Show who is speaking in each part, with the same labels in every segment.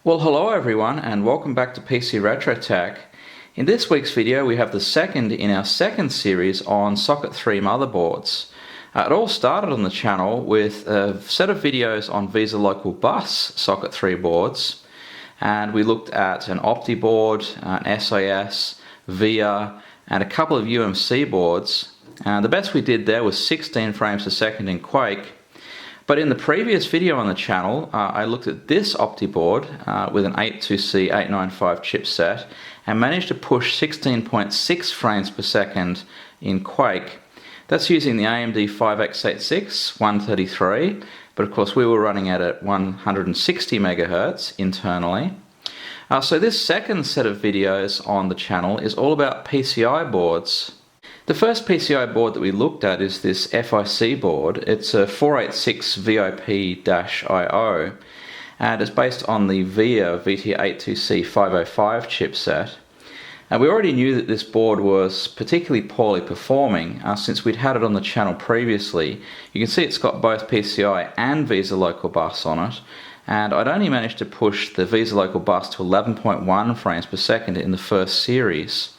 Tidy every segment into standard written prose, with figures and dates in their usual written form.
Speaker 1: Well, hello everyone and welcome back to PC Retro Tech. In this week's video we have the second in our second series on Socket 3 motherboards. It all started on the channel with a set of videos on Visa Local Bus Socket 3 boards, and we looked at an Opti board, an SIS, VIA and a couple of UMC boards, and the best we did there was 16 frames per second in Quake. But in the previous video on the channel, I looked at this Opti board with an 82C895 chipset and managed to push 16.6 frames per second in Quake. That's using the AMD 5x86 133, but of course we were running at 160 MHz internally. So this second set of videos on the channel is all about PCI boards. The first PCI board that we looked at is this FIC board. It's a 486 VIP-IO and it's based on the VIA VT82C505 chipset. And we already knew that this board was particularly poorly performing since we'd had it on the channel previously. You can see it's got both PCI and Visa Local Bus on it, and I'd only managed to push the Visa Local Bus to 11.1 frames per second in the first series.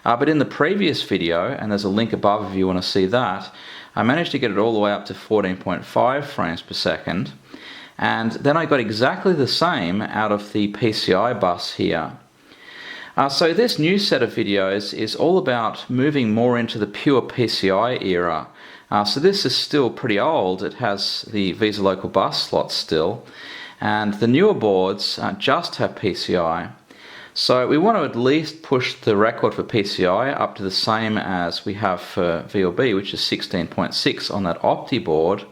Speaker 1: But in the previous video, and there's a link above if you want to see that, I managed to get it all the way up to 14.5 frames per second, and then I got exactly the same out of the PCI bus here. So this new set of videos is all about moving more into the pure PCI era. So this is still pretty old. It has the Visa Local Bus slots still, and the newer boards just have PCI. So we want to at least push the record for PCI up to the same as we have for VLB, which is 16.6 on that Opti board.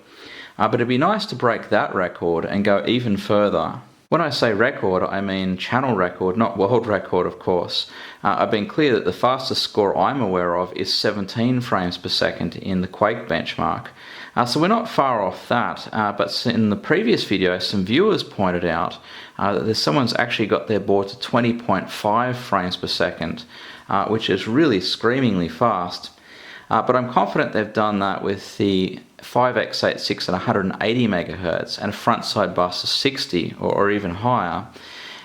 Speaker 1: But it'd be nice to break that record and go even further. When I say record, I mean channel record, not world record, of course. I've been clear that the fastest score I'm aware of is 17 frames per second in the Quake benchmark. So we're not far off that, but in the previous video some viewers pointed out that someone's actually got their board to 20.5 frames per second, which is really screamingly fast. But I'm confident they've done that with the 5x86 at 180 MHz and a front side bus of 60 or even higher.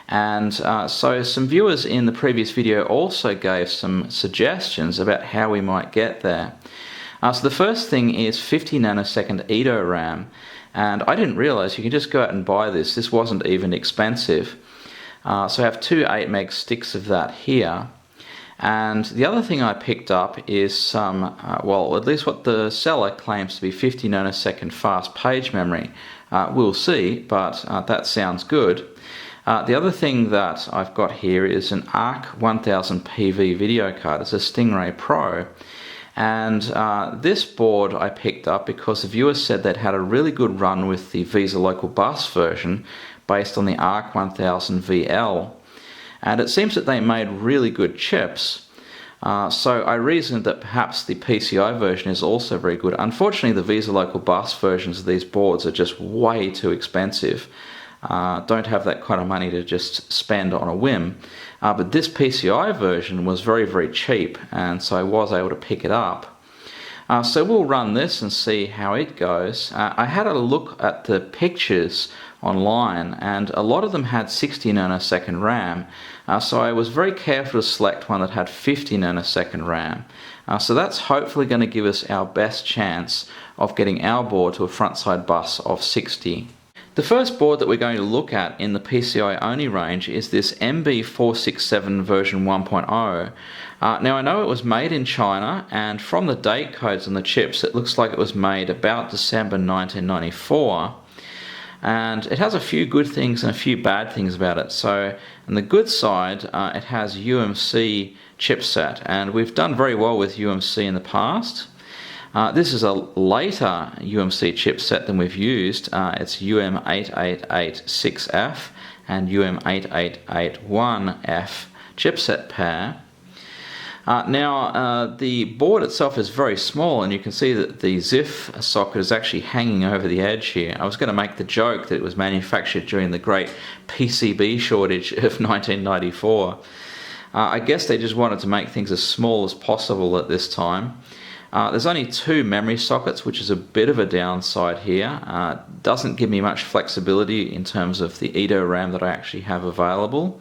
Speaker 1: And so some viewers in the previous video also gave some suggestions about how we might get there. So the first thing is 50 nanosecond EDO RAM, and I didn't realize you can just go out and buy this. This wasn't even expensive. So I have two 8 meg sticks of that here. And the other thing I picked up is some, well, at least what the seller claims to be 50 nanosecond fast page memory. We'll see, but that sounds good. The other thing that I've got here is an ARC 1000 PV video card. It's a Stingray Pro. And this board I picked up because the viewers said they'd had a really good run with the Visa Local Bus version based on the ARC 1000 VL. And it seems that they made really good chips. So I reasoned that perhaps the PCI version is also very good. Unfortunately, the Visa Local Bus versions of these boards are just way too expensive. Don't have that kind of money to just spend on a whim. But this PCI version was very, very cheap, and so I was able to pick it up. So we'll run this and see how it goes. I had a look at the pictures online, and a lot of them had 60 nanosecond RAM. So I was very careful to select one that had 50 nanosecond RAM. So that's hopefully going to give us our best chance of getting our board to a front-side bus of 60. The first board that we're going to look at in the PCI only range is this MB467 version 1.0. Now I know it was made in China, and from the date codes on the chips it looks like it was made about December 1994. And it has a few good things and a few bad things about it. So on the good side, it has UMC chipset, and we've done very well with UMC in the past. This is a later UMC chipset than we've used. It's UM8881 and UM8881F chipset pair. Now the board itself is very small, and you can see that the ZIF socket is actually hanging over the edge here. I was going to make the joke that it was manufactured during the great PCB shortage of 1994. I guess they just wanted to make things as small as possible at this time. There's only 2 memory sockets, which is a bit of a downside here. Doesn't give me much flexibility in terms of the EDO RAM that I actually have available.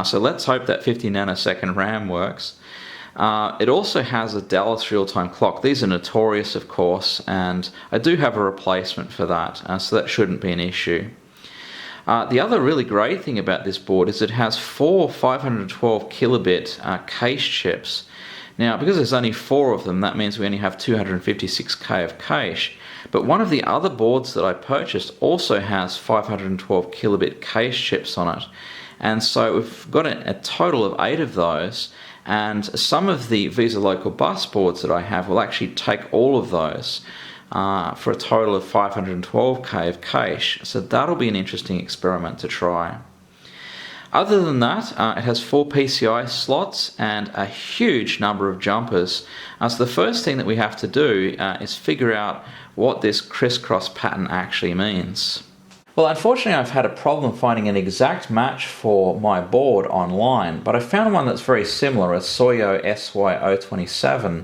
Speaker 1: So let's hope that 50 nanosecond RAM works. It also has a Dallas real-time clock. These are notorious, of course, and I do have a replacement for that, so that shouldn't be an issue. The other really great thing about this board is it has 4 512 kilobit cache chips. Now, because there's only 4 of them, that means we only have 256K of cache. But one of the other boards that I purchased also has 512 kilobit cache chips on it. And so we've got a total of 8 of those, and some of the Visa Local bus boards that I have will actually take all of those for a total of 512K of cache. So that'll be an interesting experiment to try. Other than that, it has 4 PCI slots and a huge number of jumpers. So the first thing that we have to do is figure out what this crisscross pattern actually means. Well, unfortunately, I've had a problem finding an exact match for my board online, but I found one that's very similar, a SOYO SY-027.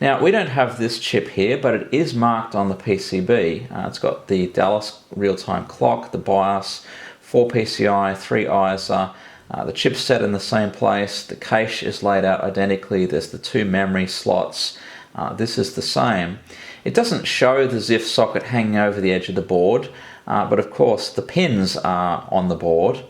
Speaker 1: Now, we don't have this chip here, but it is marked on the PCB. It's got the Dallas real-time clock, the BIOS, 4 PCI, 3 ISA, the chipset in the same place, the cache is laid out identically, there's the 2 memory slots, this is the same. It doesn't show the ZIF socket hanging over the edge of the board, but of course the pins are on the board.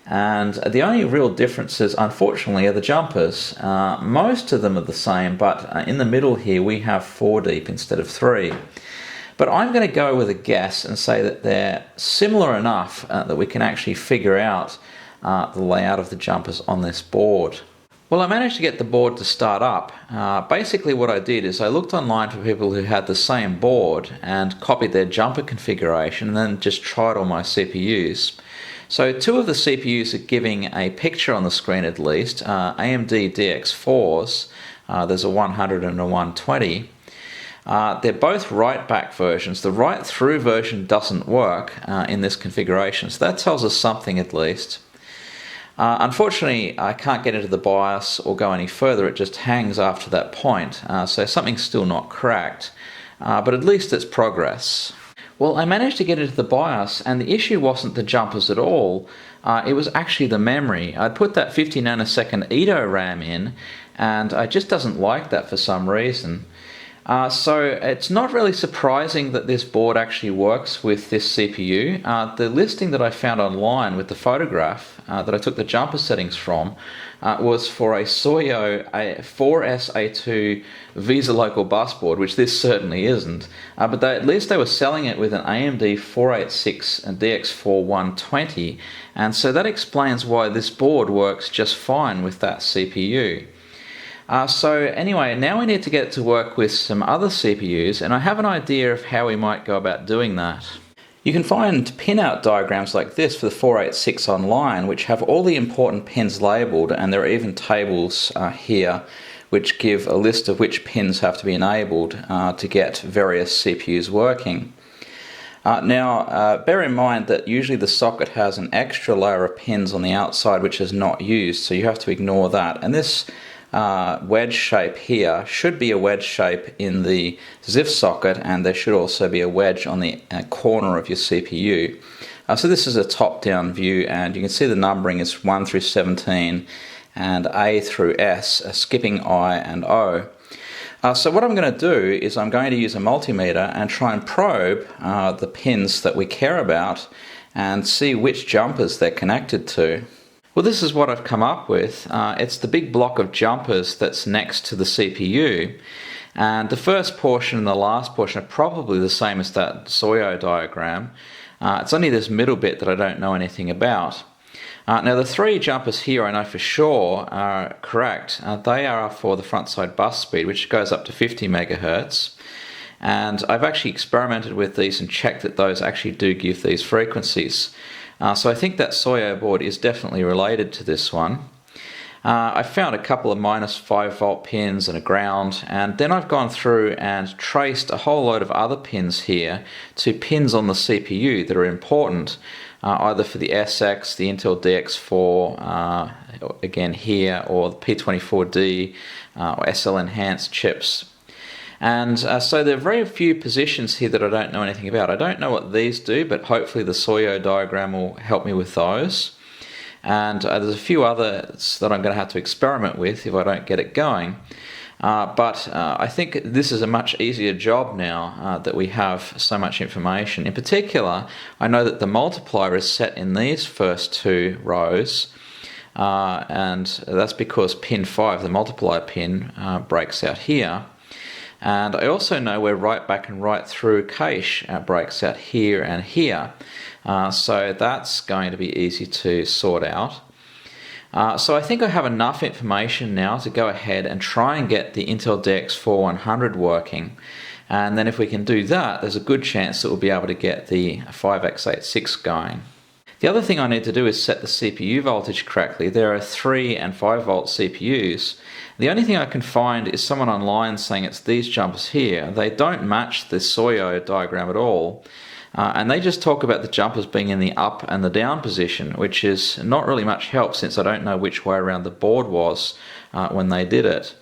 Speaker 1: And the only real differences, unfortunately, are the jumpers. Most of them are the same, but in the middle here we have 4 deep instead of 3. But I'm going to go with a guess and say that they're similar enough that we can actually figure out the layout of the jumpers on this board. Well, I managed to get the board to start up. Basically what I did is I looked online for people who had the same board and copied their jumper configuration and then just tried all my CPUs. So 2 of the CPUs are giving a picture on the screen at least, AMD DX4s, there's a 100 and a 120. They're both write-back versions. The write-through version doesn't work in this configuration, so that tells us something at least. Unfortunately, I can't get into the BIOS or go any further. It just hangs after that point, so something's still not cracked, but at least it's progress. Well, I managed to get into the BIOS, and the issue wasn't the jumpers at all. It was actually the memory. I'd put that 50 nanosecond EDO RAM in, and it just doesn't like that for some reason. So it's not really surprising that this board actually works with this CPU. The listing that I found online with the photograph that I took the jumper settings from was for a SOYO 4SA2 Visa Local bus board, which this certainly isn't. But at least they were selling it with an AMD 486 and DX4 120, and so that explains why this board works just fine with that CPU. So anyway, now we need to get to work with some other CPUs, and I have an idea of how we might go about doing that. You can find pinout diagrams like this for the 486 online, which have all the important pins labelled, and there are even tables here which give a list of which pins have to be enabled to get various CPUs working. Now, bear in mind that usually the socket has an extra layer of pins on the outside which is not used, so you have to ignore that. And this wedge shape here should be a wedge shape in the ZIF socket, and there should also be a wedge on the corner of your CPU. So this is a top-down view, and you can see the numbering is 1 through 17 and A through S, skipping I and O. So what I'm going to do is I'm going to use a multimeter and try and probe the pins that we care about and see which jumpers they're connected to. Well, this is what I've come up with. It's the big block of jumpers that's next to the CPU, and the first portion and the last portion are probably the same as that SOYO diagram. It's only this middle bit that I don't know anything about. Now the 3 jumpers here I know for sure are correct. They are for the front side bus speed, which goes up to 50 megahertz. And I've actually experimented with these and checked that those actually do give these frequencies. So I think that SOYO board is definitely related to this one. I found a couple of minus 5 volt pins and a ground, and then I've gone through and traced a whole load of other pins here to pins on the CPU that are important, either for the SX, the Intel DX4, again here, or the P24D or SL enhanced chips. And so there are very few positions here that I don't know anything about. I don't know what these do, but hopefully the SOYO diagram will help me with those. And there's a few others that I'm going to have to experiment with if I don't get it going. But I think this is a much easier job now that we have so much information. In particular, I know that the multiplier is set in these first two rows, and that's because pin 5, the multiplier pin, breaks out here. And I also know where write back and write through cache breaks out here and here. So that's going to be easy to sort out. So I think I have enough information now to go ahead and try and get the Intel DX4100 working. And then if we can do that, there's a good chance that we'll be able to get the 5x86 going. The other thing I need to do is set the CPU voltage correctly. There are 3 and 5 volt CPUs. The only thing I can find is someone online saying it's these jumpers here. They don't match the SOYO diagram at all. And they just talk about the jumpers being in the up and the down position, which is not really much help since I don't know which way around the board was when they did it.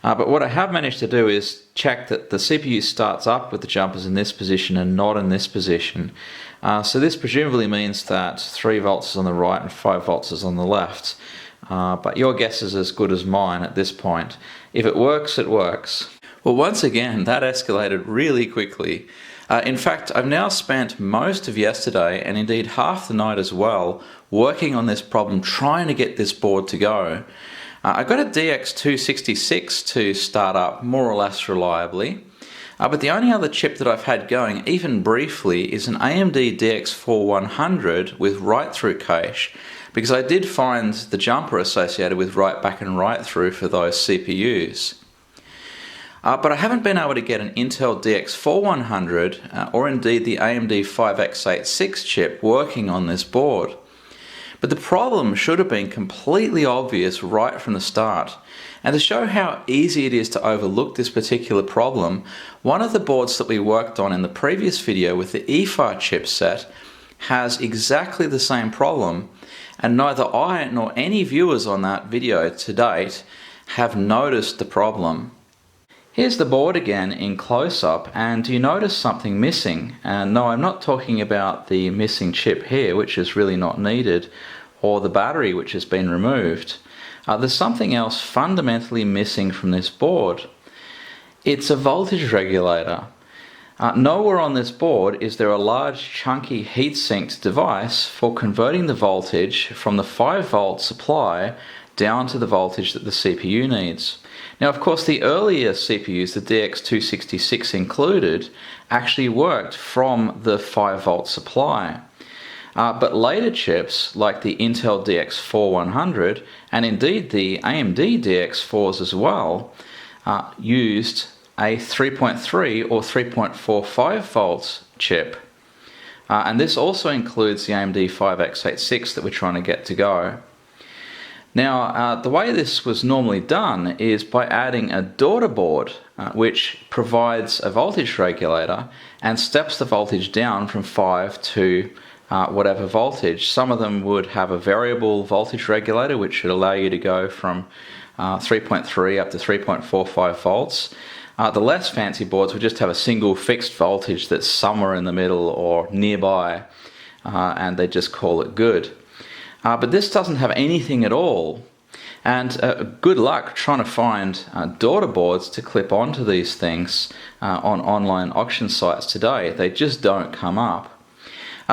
Speaker 1: But what I have managed to do is check that the CPU starts up with the jumpers in this position and not in this position. So this presumably means that 3 volts is on the right and 5 volts is on the left. But your guess is as good as mine at this point. If it works, it works. Well, once again, that escalated really quickly. In fact, I've now spent most of yesterday, and indeed half the night as well, working on this problem, trying to get this board to go. I got a DX266 to start up more or less reliably, but the only other chip that I've had going, even briefly, is an AMD DX4100 with write-through cache, because I did find the jumper associated with write back and write through for those CPUs. But I haven't been able to get an Intel DX4100 or indeed the AMD 5x86 chip working on this board. But the problem should have been completely obvious right from the start. And to show how easy it is to overlook this particular problem, one of the boards that we worked on in the previous video with the EFA chipset has exactly the same problem, and neither I nor any viewers on that video to date have noticed the problem. Here's the board again in close-up, and do you notice something missing? And no, I'm not talking about the missing chip here, which is really not needed, or the battery which has been removed. There's something else fundamentally missing from this board. It's a voltage regulator. Nowhere on this board is there a large chunky heat-sinked device for converting the voltage from the 5 volt supply down to the voltage that the CPU needs. Now, of course, the earlier CPUs, the DX266 included, actually worked from the 5 volt supply. But later chips, like the Intel DX4100, and indeed the AMD DX4s as well, used a 3.3 or 3.45 volts chip. And this also includes the AMD 5x86 that we're trying to get to go. Now, the way this was normally done is by adding a daughter board, which provides a voltage regulator and steps the voltage down from 5 to whatever voltage. Some of them would have a variable voltage regulator, which should allow you to go from 3.3 up to 3.45 volts. The less fancy boards would just have a single fixed voltage that's somewhere in the middle or nearby, and they just call it good. But this doesn't have anything at all, and good luck trying to find daughter boards to clip onto these things on online auction sites today. They just don't come up.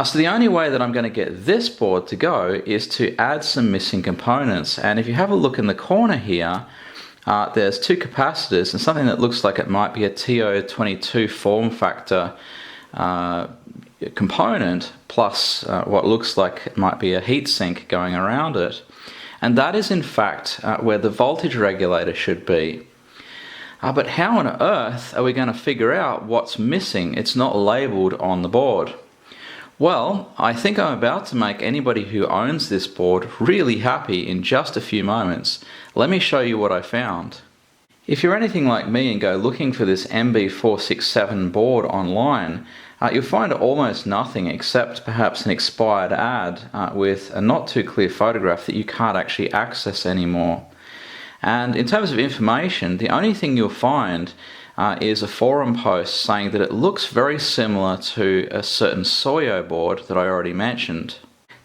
Speaker 1: So the only way that I'm going to get this board to go is to add some missing components, and if you have a look in the corner here, there's 2 capacitors and something that looks like it might be a TO22 form factor component, plus what looks like it might be a heatsink going around it. And that is in fact where the voltage regulator should be. But how on earth are we going to figure out what's missing? It's not labelled on the board. Well, I think I'm about to make anybody who owns this board really happy in just a few moments. Let me show you what I found. If you're anything like me and go looking for this MB467 board online, you'll find almost nothing except perhaps an expired ad with a not too clear photograph that you can't actually access anymore. And in terms of information, the only thing you'll find is a forum post saying that it looks very similar to a certain SOYO board that I already mentioned.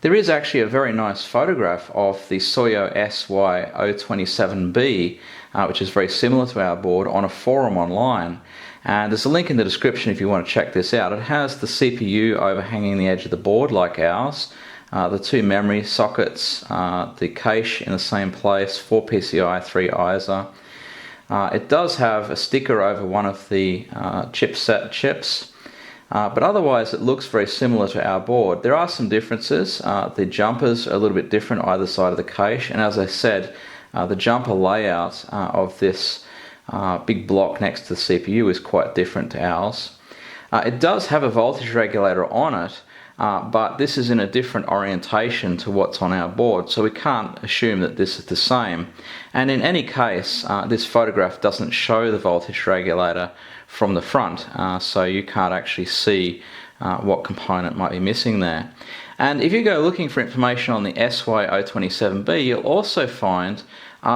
Speaker 1: There is actually a very nice photograph of the SOYO SY-027B, which is very similar to our board, on a forum online. And there's a link in the description if you want to check this out. It has the CPU overhanging the edge of the board like ours, the two memory sockets, the cache in the same place, 4 PCI, 3 ISA. It does have a sticker over one of the chipset chips, but otherwise it looks very similar to our board. There are some differences. The jumpers are a little bit different either side of the cache, and as I said, the jumper layout of this big block next to the CPU is quite different to ours. It does have a voltage regulator on it, but this is in a different orientation to what's on our board, so we can't assume that this is the same. And in any case, this photograph doesn't show the voltage regulator from the front, so you can't actually see what component might be missing there. And if you go looking for information on the SY-027B, you'll also find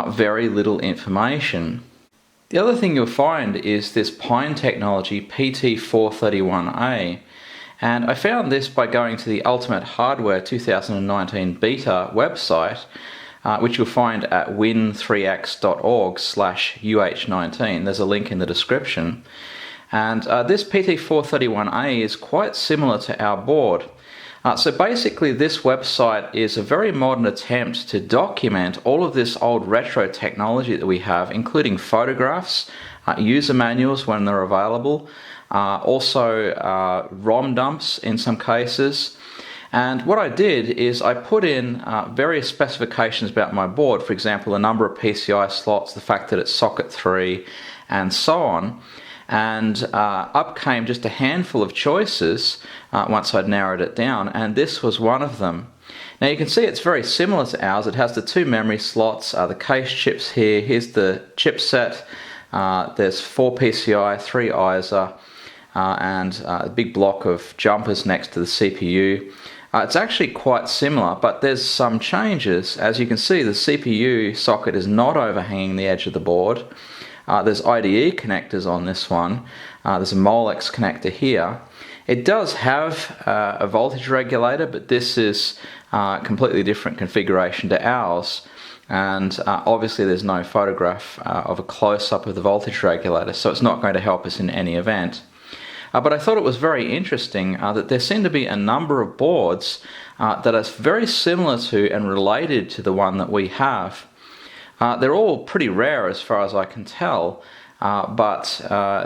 Speaker 1: very little information. The other thing you'll find is this Pine Technology PT431A, and I found this by going to the Ultimate Hardware 2019 Beta website, which you'll find at win3x.org/UH19. There's a link in the description. And this PT431A is quite similar to our board. So basically this website is a very modern attempt to document all of this old retro technology that we have, including photographs, user manuals when they're available, also ROM dumps in some cases. And what I did is I put in various specifications about my board, for example, the number of PCI slots, the fact that it's socket 3, and so on. And up came just a handful of choices once I'd narrowed it down, and this was one of them. Now you can see it's very similar to ours. It has the 2 memory slots, the cache chips here, here's the chipset, there's 4 PCI, 3 ISA, and a big block of jumpers next to the CPU. It's actually quite similar, but there's some changes. As you can see, the CPU socket is not overhanging the edge of the board. There's IDE connectors on this one. There's a Molex connector here. It does have a voltage regulator, but this is a completely different configuration to ours. And obviously there's no photograph of a close-up of the voltage regulator, so it's not going to help us in any event. But I thought it was very interesting that there seem to be a number of boards that are very similar to and related to the one that we have. They're all pretty rare as far as I can tell, but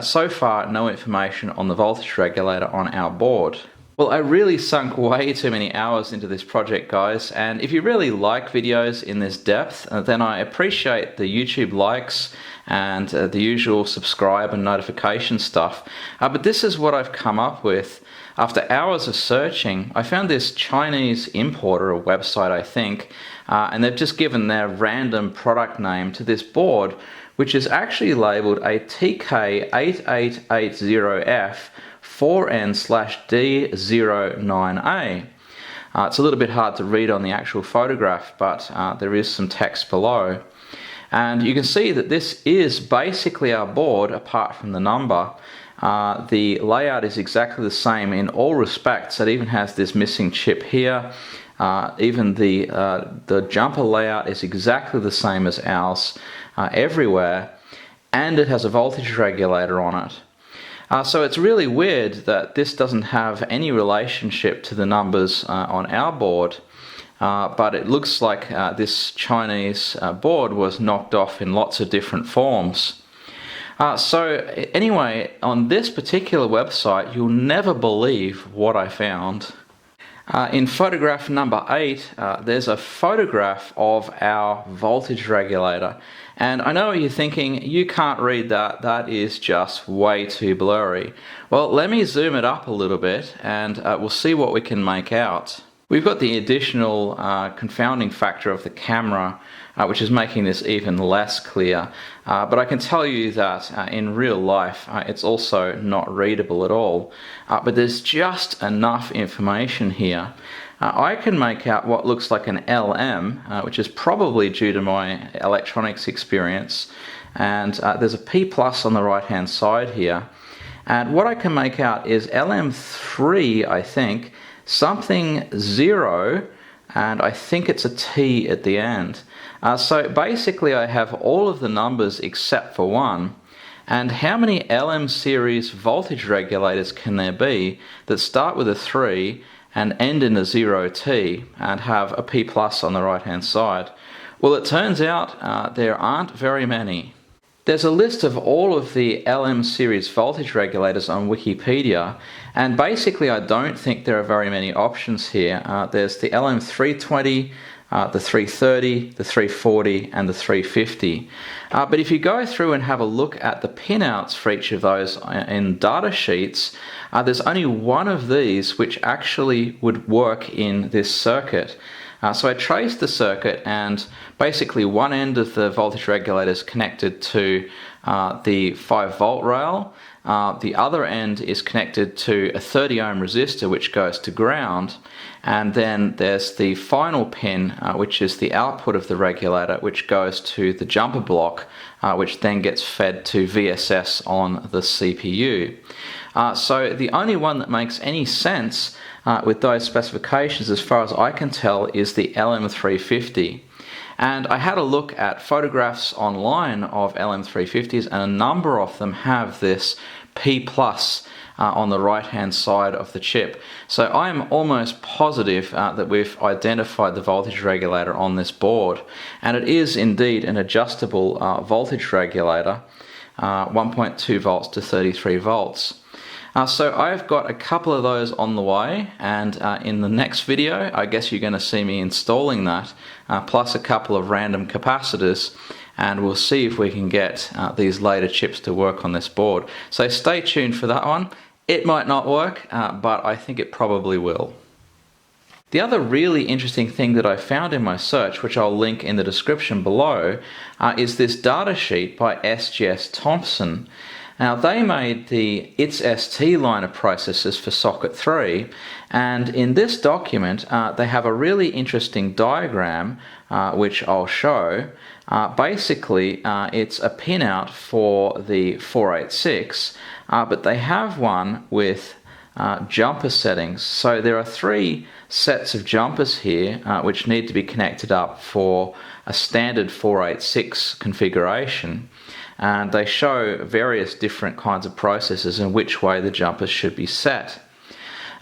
Speaker 1: so far no information on the voltage regulator on our board. Well, I really sunk way too many hours into this project, guys, and if you really like videos in this depth, then I appreciate the YouTube likes and the usual subscribe and notification stuff. But this is what I've come up with. After hours of searching, I found this Chinese importer, a website I think, and they've just given their random product name to this board, which is actually labeled a TK8880F 4N/D09A. It's a little bit hard to read on the actual photograph, but there is some text below. And you can see that this is basically our board apart from the number. The layout is exactly the same in all respects. It even has this missing chip here. Even the jumper layout is exactly the same as ours everywhere, and it has a voltage regulator on it. So it's really weird that this doesn't have any relationship to the numbers on our board, but it looks like this Chinese board was knocked off in lots of different forms. So anyway, on this particular website, you'll never believe what I found. In photograph number 8, there's a photograph of our voltage regulator. And I know what you're thinking, you can't read that, that is just way too blurry. Well, let me zoom it up a little bit and we'll see what we can make out. We've got the additional confounding factor of the camera, which is making this even less clear. But I can tell you that in real life, it's also not readable at all. But there's just enough information here. I can make out what looks like an LM, which is probably due to my electronics experience. and there's a P plus on the right hand side here. And what I can make out is LM3, I think, something 0, and I think it's a T at the end. So basically I have all of the numbers except for one. And how many LM series voltage regulators can there be that start with a 3 and end in a 0T and have a P plus on the right hand side? Well, it turns out there aren't very many. There's a list of all of the LM series voltage regulators on Wikipedia, and basically I don't think there are very many options here. There's the LM320, the 330, the 340 and the 350. But if you go through and have a look at the pinouts for each of those in data sheets, there's only one of these which actually would work in this circuit. So I traced the circuit, and basically one end of the voltage regulator is connected to the 5-volt rail. The other end is connected to a 30 ohm resistor which goes to ground, and then there's the final pin which is the output of the regulator, which goes to the jumper block, which then gets fed to VSS on the CPU. So the only one that makes any sense with those specifications, as far as I can tell, is the LM350. And I had a look at photographs online of LM350s, and a number of them have this P plus on the right hand side of the chip. So I am almost positive that we've identified the voltage regulator on this board, and it is indeed an adjustable voltage regulator, 1.2 volts to 33 volts. So I've got a couple of those on the way, and in the next video I guess you're going to see me installing that, plus a couple of random capacitors, and we'll see if we can get these later chips to work on this board. So stay tuned for that one. It might not work, but I think it probably will. The other really interesting thing that I found in my search, which I'll link in the description below, is this data sheet by SGS Thompson. Now, they made the ITS-ST line of processors for Socket 3, and in this document they have a really interesting diagram which I'll show. Basically it's a pinout for the 486, but they have one with jumper settings. So there are 3 sets of jumpers here which need to be connected up for a standard 486 configuration, and they show various different kinds of processors and which way the jumpers should be set.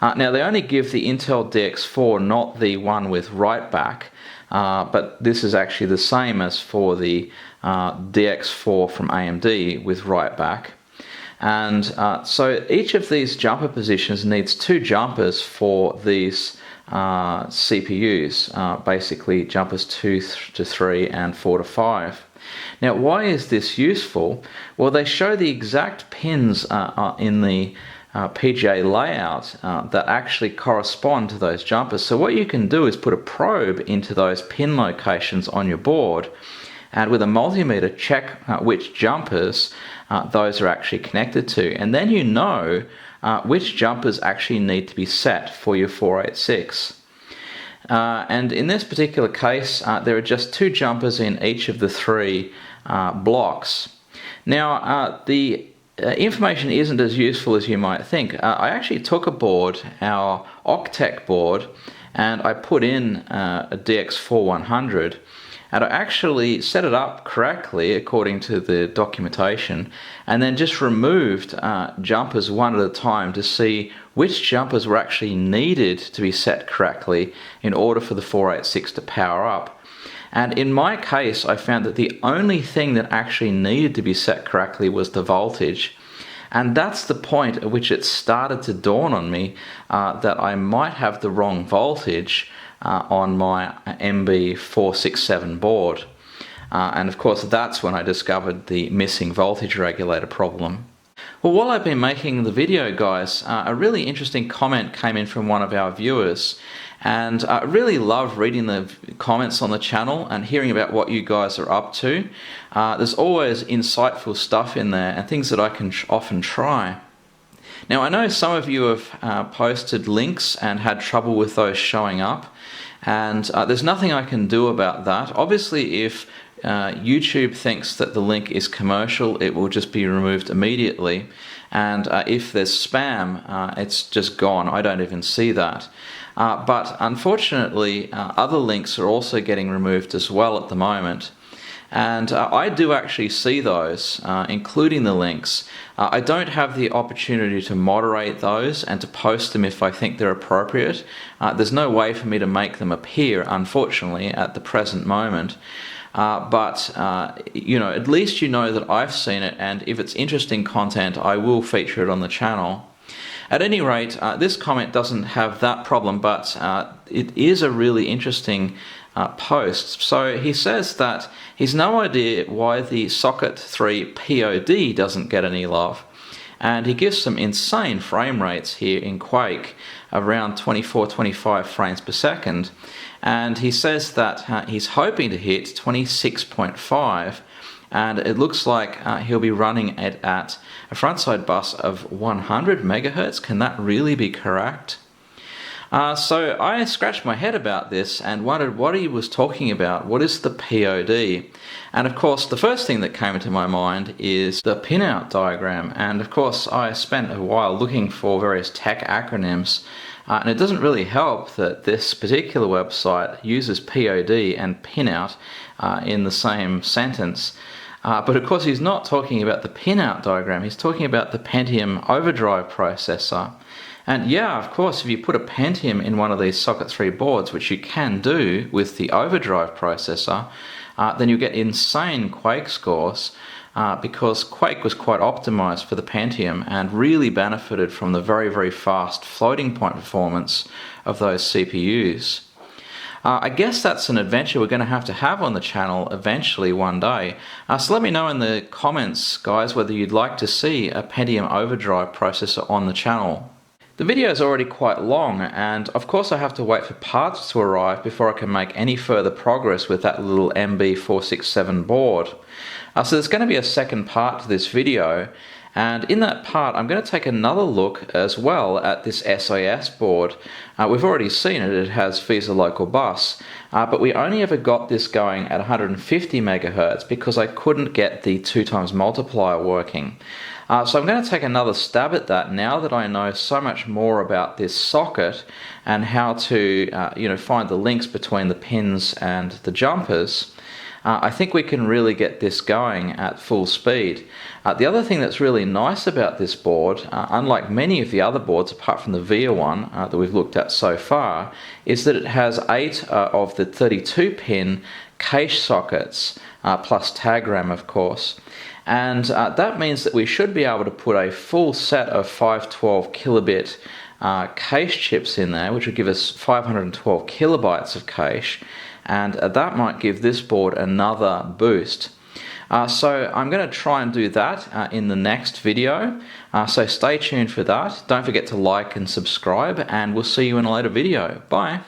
Speaker 1: Now they only give the Intel DX4, not the one with write back, but this is actually the same as for the DX4 from AMD with write back. And so each of these jumper positions needs 2 jumpers for these CPUs, basically jumpers 2 to 3 and 4 to 5. Now, why is this useful? Well, they show the exact pins in the PGA layout that actually correspond to those jumpers. So what you can do is put a probe into those pin locations on your board, and with a multimeter check which jumpers those are actually connected to, and then you know which jumpers actually need to be set for your 486. And in this particular case there are just 2 jumpers in each of the 3 blocks. Now the information isn't as useful as you might think. I actually took a board, our Octec board, and I put in a DX4100, and I actually set it up correctly according to the documentation, and then just removed jumpers one at a time to see which jumpers were actually needed to be set correctly in order for the 486 to power up. And in my case, I found that the only thing that actually needed to be set correctly was the voltage. And that's the point at which it started to dawn on me that I might have the wrong voltage on my MB467 board. And of course, that's when I discovered the missing voltage regulator problem. Well, while I've been making the video, guys, a really interesting comment came in from one of our viewers. And I really love reading the comments on the channel and hearing about what you guys are up to. There's always insightful stuff in there and things that I can often try. Now, I know some of you have posted links and had trouble with those showing up, and there's nothing I can do about that. Obviously, if YouTube thinks that the link is commercial, it will just be removed immediately. And if there's spam, it's just gone. I don't even see that. But unfortunately, other links are also getting removed as well at the moment. And I do actually see those, including the links. I don't have the opportunity to moderate those and to post them if I think they're appropriate. There's no way for me to make them appear, unfortunately, at the present moment. But at least you know that I've seen it, and if it's interesting content, I will feature it on the channel. At any rate, this comment doesn't have that problem, but it is a really interesting post. So he says that he's no idea why the Socket 3 POD doesn't get any love. And he gives some insane frame rates here in Quake, around 24-25 frames per second. And he says that he's hoping to hit 26.5, and it looks like he'll be running it at a frontside bus of 100 megahertz. Can that really be correct? So I scratched my head about this and wondered what he was talking about. What is the POD? And of course, the first thing that came into my mind is the Pinout diagram. And of course, I spent a while looking for various tech acronyms. And it doesn't really help that this particular website uses POD and Pinout in the same sentence. But of course, he's not talking about the Pinout diagram. He's talking about the Pentium overdrive processor. And yeah, of course, if you put a Pentium in one of these Socket 3 boards, which you can do with the overdrive processor, then you get insane Quake scores, because Quake was quite optimized for the Pentium and really benefited from the very, very fast floating point performance of those CPUs. I guess that's an adventure we're going to have on the channel eventually one day. So let me know in the comments, guys, whether you'd like to see a Pentium overdrive processor on the channel. The video is already quite long, and of course I have to wait for parts to arrive before I can make any further progress with that little MB467 board. So there's going to be a second part to this video, and in that part I'm going to take another look as well at this SOS board. We've already seen it, it has VESA local bus, but we only ever got this going at 150 megahertz because I couldn't get the 2x multiplier working. So I'm going to take another stab at that now that I know so much more about this socket and how to find the links between the pins and the jumpers. I think we can really get this going at full speed. The other thing that's really nice about this board, unlike many of the other boards apart from the VIA one that we've looked at so far, is that it has 8 of the 32-pin cache sockets, plus tag RAM of course. And that means that we should be able to put a full set of 512 kilobit cache chips in there, which would give us 512 kilobytes of cache, and that might give this board another boost. So I'm going to try and do that in the next video, so stay tuned for that. Don't forget to like and subscribe, and we'll see you in a later video. Bye!